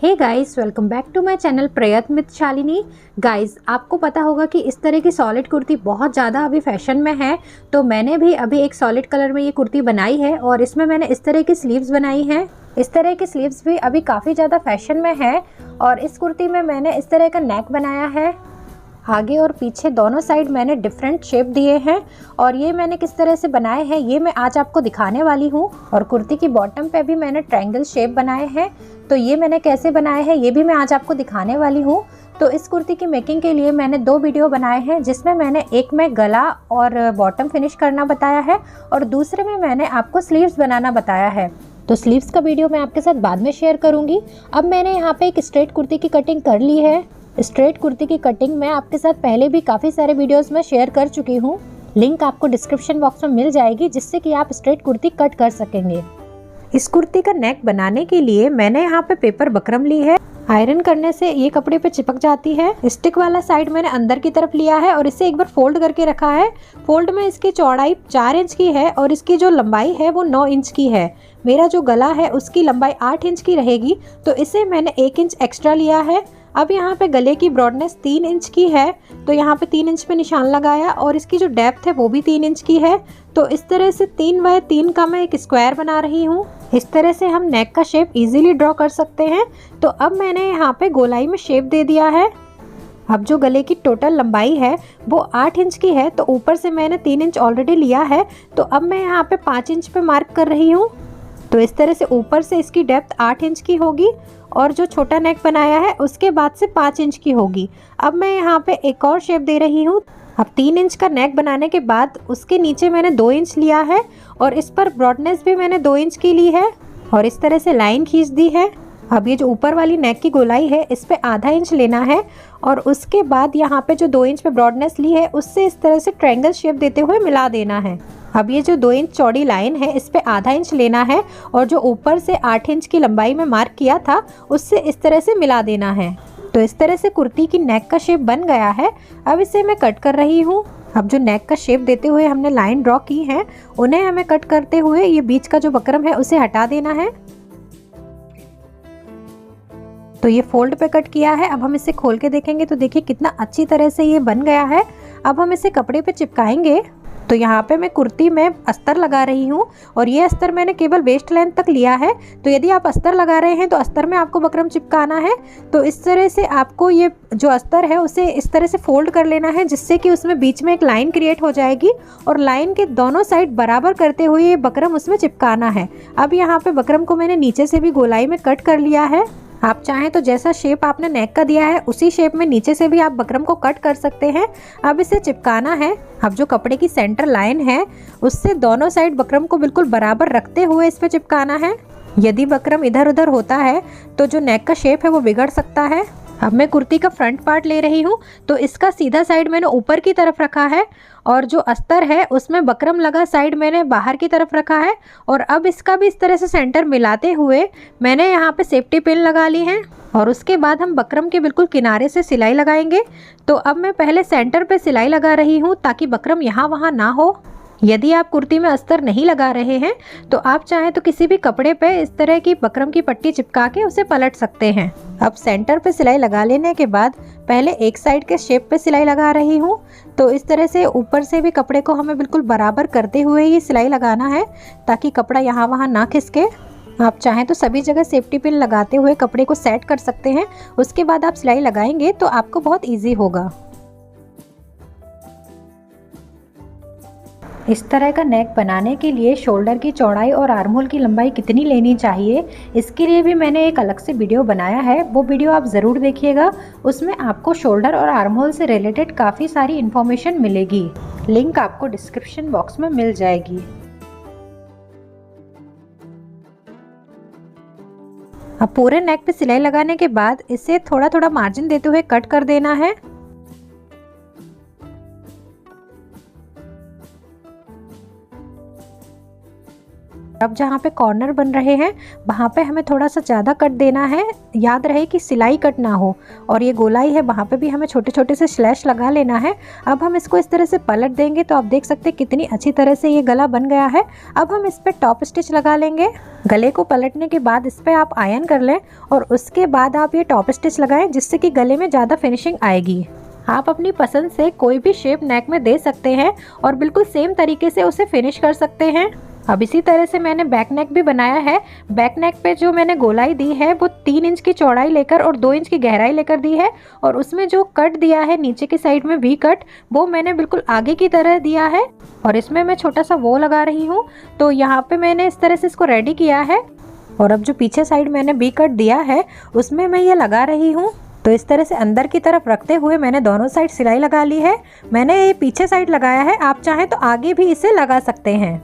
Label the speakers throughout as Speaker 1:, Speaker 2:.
Speaker 1: Hey guys, welcome back to my channel Prayatna with Shalini. Guys, आपको पता होगा कि इस तरह की सॉलिड कुर्ती बहुत ज़्यादा अभी फैशन में है। तो मैंने भी अभी एक सॉलिड कलर में ये कुर्ती बनाई है और इसमें मैंने इस तरह की स्लीव्स बनाई हैं। इस तरह की स्लीव्स भी अभी काफ़ी ज़्यादा फैशन में है। और इस कुर्ती में मैंने इस तरह का नेक बनाया है। आगे और पीछे दोनों साइड मैंने डिफरेंट शेप दिए हैं और ये मैंने किस तरह से बनाए हैं ये मैं आज आपको दिखाने वाली हूँ। और कुर्ती की बॉटम पे भी मैंने ट्रायंगल शेप बनाए हैं, तो ये मैंने कैसे बनाए हैं ये भी मैं आज आपको दिखाने वाली हूँ। तो इस कुर्ती की मेकिंग के लिए मैंने 2 वीडियो बनाए हैं, जिसमें मैंने एक में गला और बॉटम फिनिश करना बताया है और दूसरे में मैंने आपको स्लीव्स बनाना बताया है। तो स्लीव्स का वीडियो मैं आपके साथ बाद में शेयर करूँगी। अब मैंने यहाँ पे एक स्ट्रेट कुर्ती की कटिंग कर ली है। स्ट्रेट कुर्ती की कटिंग मैं आपके साथ पहले भी काफ़ी सारे वीडियोस में शेयर कर चुकी हूँ। लिंक आपको डिस्क्रिप्शन बॉक्स में मिल जाएगी, जिससे कि आप स्ट्रेट कुर्ती कट कर सकेंगे। इस कुर्ती का नेक बनाने के लिए मैंने यहाँ पे पेपर बकरम ली है। आयरन करने से ये कपड़े पे चिपक जाती है। स्टिक वाला साइड मैंने अंदर की तरफ लिया है और इसे एक बार फोल्ड करके रखा है। फोल्ड में इसकी चौड़ाई 4 इंच की है और इसकी जो लंबाई है वो 9 इंच की है। मेरा जो गला है उसकी लंबाई 8 इंच की रहेगी, तो इसे मैंने 1 इंच एक्स्ट्रा लिया है। अब यहाँ पे गले की ब्रॉडनेस 3 इंच की है, तो यहाँ पे 3 इंच पे निशान लगाया और इसकी जो डेप्थ है वो भी 3 इंच की है। तो इस तरह से 3 बाय 3 का मैं एक स्क्वायर बना रही हूँ। इस तरह से हम नेक का शेप इजीली ड्रॉ कर सकते हैं। तो अब मैंने यहाँ पे गोलाई में शेप दे दिया है। अब जो गले की टोटल लंबाई है वो 8 इंच की है, तो ऊपर से मैंने 3 इंच ऑलरेडी लिया है, तो अब मैं यहाँ पे 5 इंच पे मार्क कर रही हूँ। तो इस तरह से ऊपर से इसकी डेप्थ 8 इंच की होगी और जो छोटा नेक बनाया है उसके बाद से 5 इंच की होगी। अब मैं यहाँ पे एक और शेप दे रही हूँ। अब 3 इंच का नेक बनाने के बाद उसके नीचे मैंने 2 इंच लिया है और इस पर ब्रॉडनेस भी मैंने 2 इंच की ली है और इस तरह से लाइन खींच दी है। अब ये जो ऊपर वाली नेक की गोलाई है इस पे आधा इंच लेना है और उसके बाद यहाँ पे जो 2 इंच पे ब्रॉडनेस ली है उससे इस तरह से ट्रायंगल शेप देते हुए मिला देना है। अब ये जो 2 इंच चौड़ी लाइन है इस पे आधा इंच लेना है और जो ऊपर से 8 इंच की लंबाई में मार्क किया था उससे इस तरह से मिला देना है। तो इस तरह से कुर्ती की नेक का शेप बन गया है। अब इसे मैं कट कर रही हूँ। अब जो नेक का शेप देते हुए हमने लाइन ड्रॉ की है उन्हें हमें कट करते हुए ये बीच का जो बकरम है उसे हटा देना है। तो ये फोल्ड पे कट किया है। अब हम इसे खोल के देखेंगे तो देखिए कितना अच्छी तरह से ये बन गया है। अब हम इसे कपड़े पे चिपकाएंगे। तो यहाँ पे मैं कुर्ती में अस्तर लगा रही हूँ और ये अस्तर मैंने केवल वेस्ट लेंथ तक लिया है। तो यदि आप अस्तर लगा रहे हैं तो अस्तर में आपको बकरम चिपकाना है। तो इस तरह से आपको ये जो अस्तर है उसे इस तरह से फोल्ड कर लेना है, जिससे कि उसमें बीच में एक लाइन क्रिएट हो जाएगी और लाइन के दोनों साइड बराबर करते हुए ये बकरम उसमें चिपकाना है। अब यहाँ पे बकरम को मैंने नीचे से भी गोलाई में कट कर लिया है। आप चाहें तो जैसा शेप आपने नेक का दिया है उसी शेप में नीचे से भी आप बकरम को कट कर सकते हैं। अब इसे चिपकाना है। अब जो कपड़े की सेंटर लाइन है उससे दोनों साइड बकरम को बिल्कुल बराबर रखते हुए इस पे चिपकाना है। यदि बकरम इधर उधर होता है तो जो नेक का शेप है वो बिगड़ सकता है। अब मैं कुर्ती का फ्रंट पार्ट ले रही हूँ, तो इसका सीधा साइड मैंने ऊपर की तरफ रखा है और जो अस्तर है उसमें बकरम लगा साइड मैंने बाहर की तरफ रखा है। और अब इसका भी इस तरह से सेंटर मिलाते हुए मैंने यहाँ पे सेफ्टी पिन लगा ली है और उसके बाद हम बकरम के बिल्कुल किनारे से सिलाई लगाएंगे। तो अब मैं पहले सेंटर पे सिलाई लगा रही हूँ ताकि बकरम यहाँ वहाँ ना हो। यदि आप कुर्ती में अस्तर नहीं लगा रहे हैं तो आप चाहें तो किसी भी कपड़े पे इस तरह की बकरम की पट्टी चिपका के उसे पलट सकते हैं। अब सेंटर पे सिलाई लगा लेने के बाद पहले एक साइड के शेप पे सिलाई लगा रही हूँ। तो इस तरह से ऊपर से भी कपड़े को हमें बिल्कुल बराबर करते हुए ये सिलाई लगाना है ताकि कपड़ा यहाँ वहाँ ना खिसके। आप चाहें तो सभी जगह सेफ्टी पिन लगाते हुए कपड़े को सेट कर सकते हैं। उसके बाद आप सिलाई लगाएंगे तो आपको बहुत ईजी होगा। इस तरह का नेक बनाने के लिए शोल्डर की चौड़ाई और आर्म होल की लंबाई कितनी लेनी चाहिए इसके लिए भी मैंने एक अलग से वीडियो बनाया है, वो वीडियो आप ज़रूर देखिएगा। उसमें आपको शोल्डर और आर्म होल से रिलेटेड काफ़ी सारी इन्फॉर्मेशन मिलेगी। लिंक आपको डिस्क्रिप्शन बॉक्स में मिल जाएगी। अब पूरे नेक पे सिलाई लगाने के बाद इसे थोड़ा थोड़ा मार्जिन देते हुए कट कर देना है। अब जहाँ पे कॉर्नर बन रहे हैं वहाँ पे हमें थोड़ा सा ज़्यादा कट देना है। याद रहे कि सिलाई कट ना हो। और ये गोलाई है वहाँ पे भी हमें छोटे छोटे से स्लैश लगा लेना है। अब हम इसको इस तरह से पलट देंगे तो आप देख सकते हैं कितनी अच्छी तरह से ये गला बन गया है। अब हम इस पर टॉप स्टिच लगा लेंगे। गले को पलटने के बाद इस पर आप आयरन कर लें और उसके बाद आप ये टॉप स्टिच लगाएं, जिससे कि गले में ज़्यादा फिनिशिंग आएगी। आप अपनी पसंद से कोई भी शेप नेक में दे सकते हैं और बिल्कुल सेम तरीके से उसे फिनिश कर सकते हैं। अब इसी तरह से मैंने बैक नेक भी बनाया है। बैक नेक पे जो मैंने गोलाई दी है वो 3 इंच की चौड़ाई लेकर और 2 इंच की गहराई लेकर दी है। और उसमें जो कट दिया है नीचे की साइड में वी कट, वो मैंने बिल्कुल आगे की तरह दिया है। और इसमें मैं छोटा सा वो लगा रही हूँ। तो यहाँ पे मैंने इस तरह से इसको रेडी किया है। और अब जो पीछे साइड मैंने वी कट दिया है उसमें मैं ये लगा रही हूँ। तो इस तरह से अंदर की तरफ रखते हुए मैंने दोनों साइड सिलाई लगा ली है। मैंने ये पीछे साइड लगाया है, आप चाहें तो आगे भी इसे लगा सकते हैं।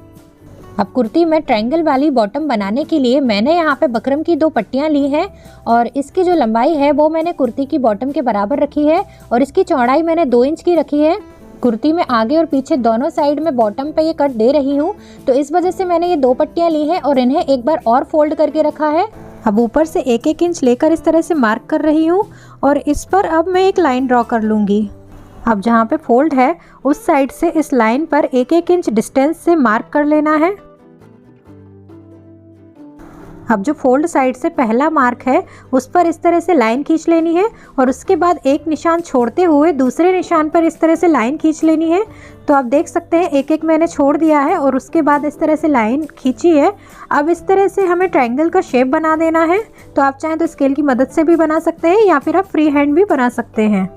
Speaker 1: अब कुर्ती में ट्रायंगल वाली बॉटम बनाने के लिए मैंने यहाँ पे बकरम की 2 पट्टियाँ ली हैं और इसकी जो लंबाई है वो मैंने कुर्ती की बॉटम के बराबर रखी है और इसकी चौड़ाई मैंने 2 इंच की रखी है। कुर्ती में आगे और पीछे दोनों साइड में बॉटम पे ये कट दे रही हूँ, तो इस वजह से मैंने ये 2 पट्टियाँ ली हैं और इन्हें एक बार और फोल्ड करके रखा है। अब ऊपर से 1-1 इंच लेकर इस तरह से मार्क कर रही हूँ और इस पर अब मैं एक लाइन ड्रॉ कर लूँगी। अब जहाँ पे फोल्ड है उस साइड से इस लाइन पर 1-1 इंच डिस्टेंस से मार्क कर लेना है। अब जो फोल्ड साइड से पहला मार्क है उस पर इस तरह से लाइन खींच लेनी है और उसके बाद एक निशान छोड़ते हुए दूसरे निशान पर इस तरह से लाइन खींच लेनी है। तो आप देख सकते हैं एक मैंने छोड़ दिया है और उसके बाद इस तरह से लाइन खींची है। अब इस तरह से हमें ट्रायंगल का शेप बना देना है। तो आप चाहें तो स्केल की मदद से भी बना सकते हैं या फिर आप फ्री हैंड भी बना सकते हैं।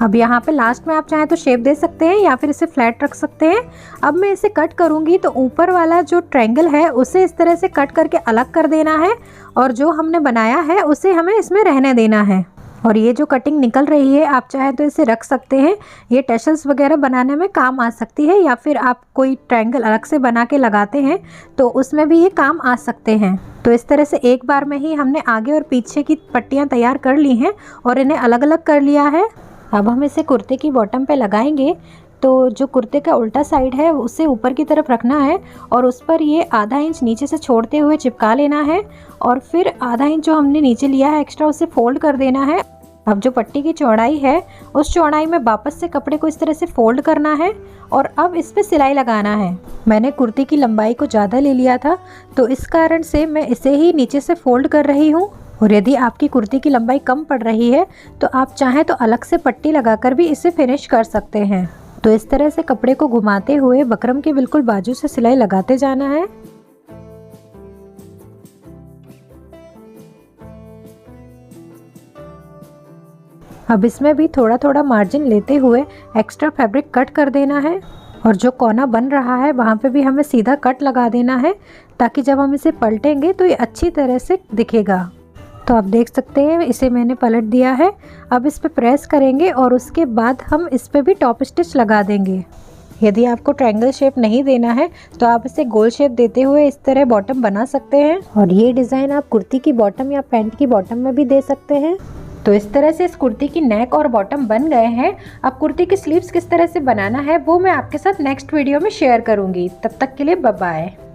Speaker 1: अब यहाँ पे लास्ट में आप चाहें तो शेप दे सकते हैं या फिर इसे फ्लैट रख सकते हैं। अब मैं इसे कट करूँगी तो ऊपर वाला जो ट्रायंगल है उसे इस तरह से कट करके अलग कर देना है और जो हमने बनाया है उसे हमें इसमें रहने देना है। और ये जो कटिंग निकल रही है आप चाहें तो इसे रख सकते हैं, ये टैसल्स वगैरह बनाने में काम आ सकती है या फिर आप कोई ट्रायंगल अलग से बना के लगाते हैं तो उसमें भी ये काम आ सकते हैं। तो इस तरह से एक बार में ही हमने आगे और पीछे की पट्टियाँ तैयार कर ली हैं और इन्हें अलग अलग कर लिया है। अब हम इसे कुर्ते की बॉटम पे लगाएंगे तो जो कुर्ते का उल्टा साइड है उसे ऊपर की तरफ रखना है और उस पर ये आधा इंच नीचे से छोड़ते हुए चिपका लेना है और फिर आधा इंच जो हमने नीचे लिया है एक्स्ट्रा उसे फोल्ड कर देना है। अब जो पट्टी की चौड़ाई है उस चौड़ाई में वापस से कपड़े को इस तरह से फोल्ड करना है और अब इस पे सिलाई लगाना है। मैंने कुर्ती की लंबाई को ज़्यादा ले लिया था तो इस कारण से मैं इसे ही नीचे से फोल्ड कर रही हूँ। और यदि आपकी कुर्ती की लंबाई कम पड़ रही है तो आप चाहें तो अलग से पट्टी लगाकर भी इसे फिनिश कर सकते हैं। तो इस तरह से कपड़े को घुमाते हुए बकरम के बिल्कुल बाजू से सिलाई लगाते जाना है। अब इसमें भी थोड़ा थोड़ा मार्जिन लेते हुए एक्स्ट्रा फैब्रिक कट कर देना है और जो कोना बन रहा है वहाँ पे भी हमें सीधा कट लगा देना है ताकि जब हम इसे पलटेंगे तो ये अच्छी तरह से दिखेगा। तो आप देख सकते हैं इसे मैंने पलट दिया है। अब इस पे प्रेस करेंगे और उसके बाद हम इस पे भी टॉप स्टिच लगा देंगे। यदि आपको ट्रायंगल शेप नहीं देना है तो आप इसे गोल शेप देते हुए इस तरह बॉटम बना सकते हैं और ये डिज़ाइन आप कुर्ती की बॉटम या पैंट की बॉटम में भी दे सकते हैं। तो इस तरह से इस कुर्ती की नेक और बॉटम बन गए हैं। अब कुर्ती की स्लीव्स किस तरह से बनाना है वो मैं आपके साथ नेक्स्ट वीडियो में शेयर करूँगी। तब तक के लिए बाय बाय।